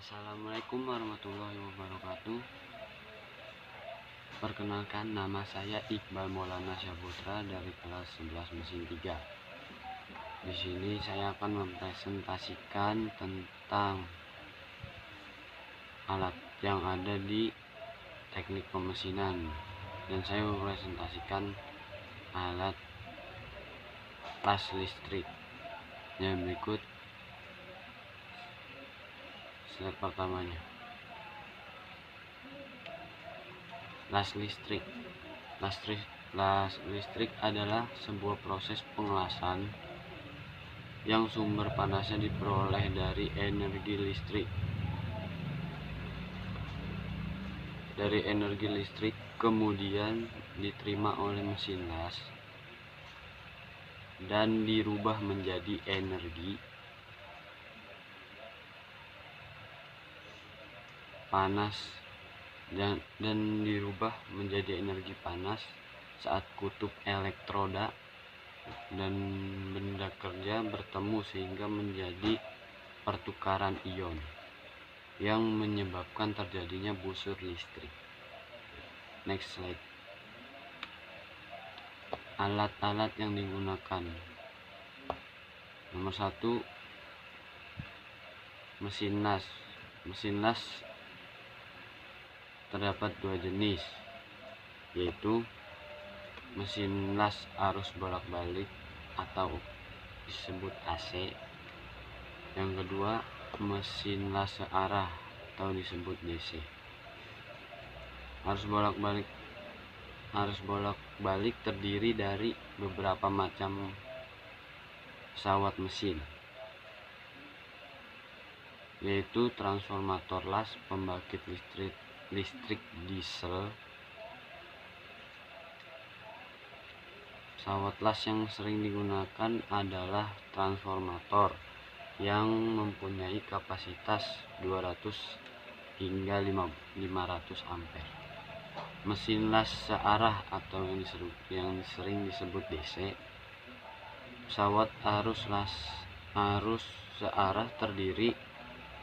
Assalamualaikum warahmatullahi wabarakatuh. Perkenalkan, nama saya Iqbal Maulana Syahputra dari kelas 11 mesin 3. Di sini saya akan mempresentasikan tentang alat yang ada di teknik pemesinan, dan saya mempresentasikan alat las listrik. Yang berikut slide pertamanya. Las listrik. Las listrik adalah sebuah proses pengelasan yang sumber panasnya diperoleh dari energi listrik. Dari energi listrik kemudian diterima oleh mesin las dan dirubah menjadi energi panas dan dirubah menjadi energi panas saat kutub elektroda dan benda kerja bertemu sehingga menjadi pertukaran ion yang menyebabkan terjadinya busur listrik. Next slide. Alat-alat yang digunakan. Nomor 1, mesin las. Mesin las terdapat 2 jenis, yaitu mesin las arus bolak-balik atau disebut AC. Yang kedua, mesin las searah atau disebut DC. Arus bolak-balik terdiri dari beberapa macam pesawat mesin, yaitu transformator las, pembangkit listrik diesel. Pesawat las yang sering digunakan adalah transformator yang mempunyai kapasitas 200 hingga 500 ampere. Mesin las searah atau yang sering disebut DC. Pesawat arus searah terdiri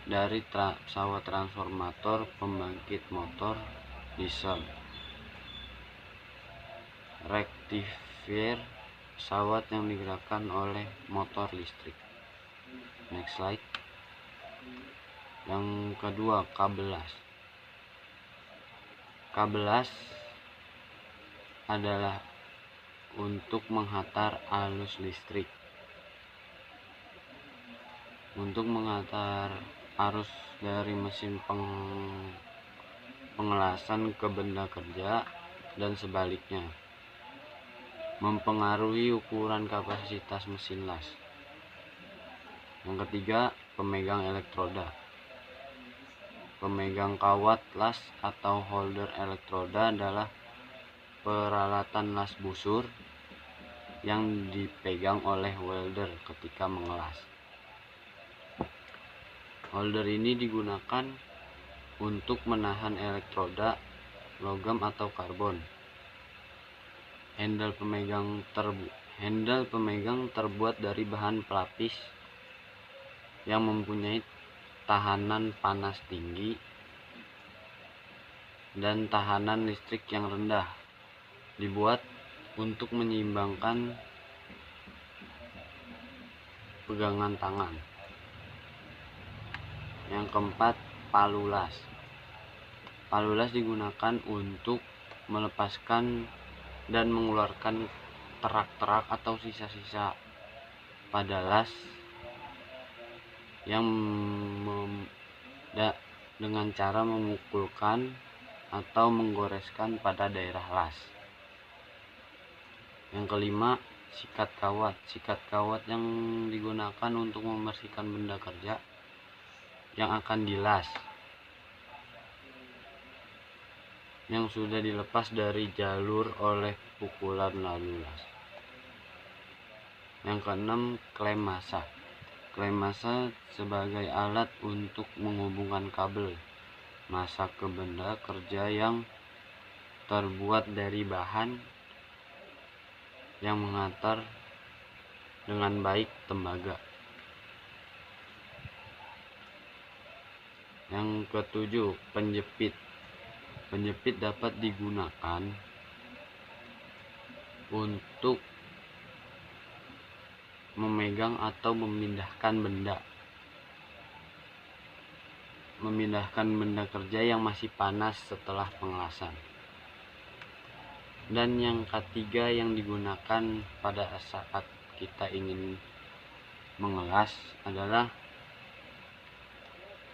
dari pesawat transformator, pembangkit motor diesel, rektifier, pesawat yang digerakkan oleh motor listrik. Next slide. Yang kedua, kabel las. Kabel las adalah untuk menghantar arus listrik. Untuk menghantar arus dari mesin pengelasan ke benda kerja dan sebaliknya, mempengaruhi ukuran kapasitas mesin las. Yang ketiga, pemegang elektroda. Pemegang kawat las atau holder elektroda adalah peralatan las busur yang dipegang oleh welder ketika mengelas. Holder ini digunakan untuk menahan elektroda logam atau karbon. Handle pemegang terbuat dari bahan pelapis yang mempunyai tahanan panas tinggi dan tahanan listrik yang rendah. Dibuat untuk menyeimbangkan pegangan tangan. Yang keempat, palu las. Palu las digunakan untuk melepaskan dan mengeluarkan terak-terak atau sisa-sisa pada las yang dengan cara memukulkan atau menggoreskan pada daerah las. Yang kelima, sikat kawat. Sikat kawat yang digunakan untuk membersihkan benda kerja yang akan dilas, yang sudah dilepas dari jalur oleh pukulan lalu las. Yang keenam, klem massa. Klem massa sebagai alat untuk menghubungkan kabel massa ke benda kerja yang terbuat dari bahan yang menghantar dengan baik tembaga. Yang ketujuh, penjepit. Penjepit dapat digunakan untuk memegang atau memindahkan benda kerja yang masih panas setelah pengelasan. Dan yang ketiga yang digunakan pada saat kita ingin mengelas adalah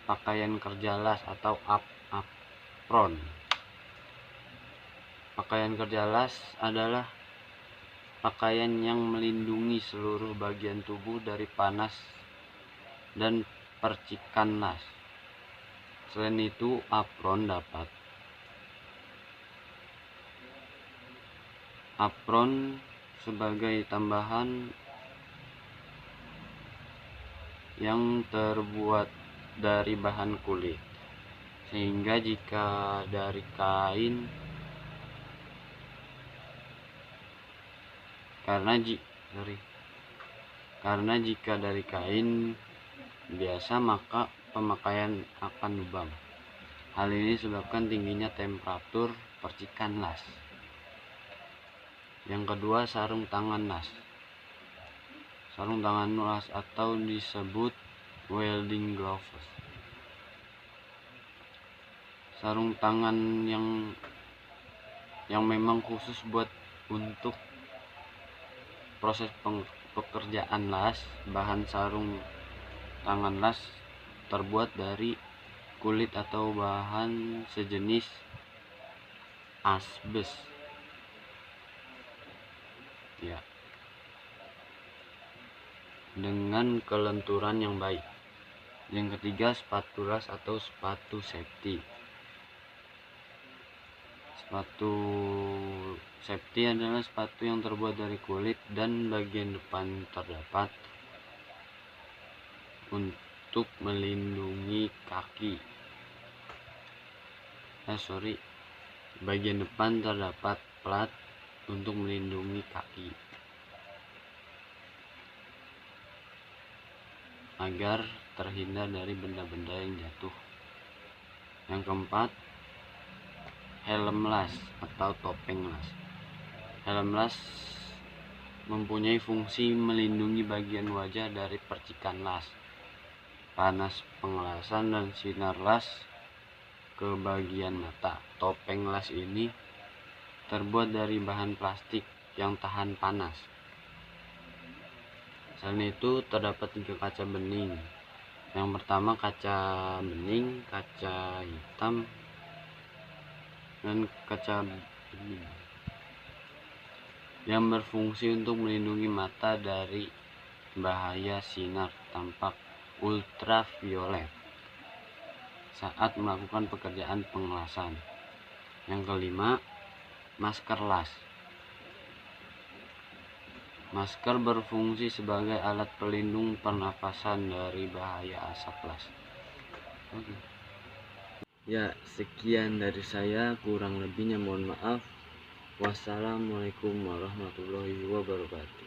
pakaian kerja las atau apron. Pakaian kerja las adalah pakaian yang melindungi seluruh bagian tubuh dari panas dan percikan las. Selain itu, apron sebagai tambahan yang terbuat dari bahan kulit, sehingga jika dari kain karena jika dari kain biasa maka pemakaian akan lubang. Hal ini disebabkan tingginya temperatur percikan las. Yang kedua, sarung tangan las. Sarung tangan las atau disebut welding gloves. Sarung tangan yang memang khusus untuk proses pekerjaan las. Bahan sarung tangan las terbuat dari kulit atau bahan sejenis asbes. Ya. Dengan kelenturan yang baik. Yang ketiga, sepatu las atau sepatu safety. Sepatu safety adalah sepatu yang terbuat dari kulit dan bagian depan terdapat untuk melindungi kaki. Bagian depan terdapat plat untuk melindungi kaki agar terhindar dari benda-benda yang jatuh. Yang keempat, helm las atau topeng las. Helm las mempunyai fungsi melindungi bagian wajah dari percikan las, panas pengelasan, dan sinar las ke bagian mata. Topeng las ini terbuat dari bahan plastik yang tahan panas. Selain itu, terdapat 3 kaca bening. Yang pertama, kaca bening, kaca hitam, dan kaca bening, yang berfungsi untuk melindungi mata dari bahaya sinar tampak ultraviolet saat melakukan pekerjaan pengelasan. Yang kelima, masker las. Masker berfungsi sebagai alat pelindung pernapasan dari bahaya asap las. Oke. Ya, sekian dari saya, kurang lebihnya mohon maaf. Wassalamualaikum warahmatullahi wabarakatuh.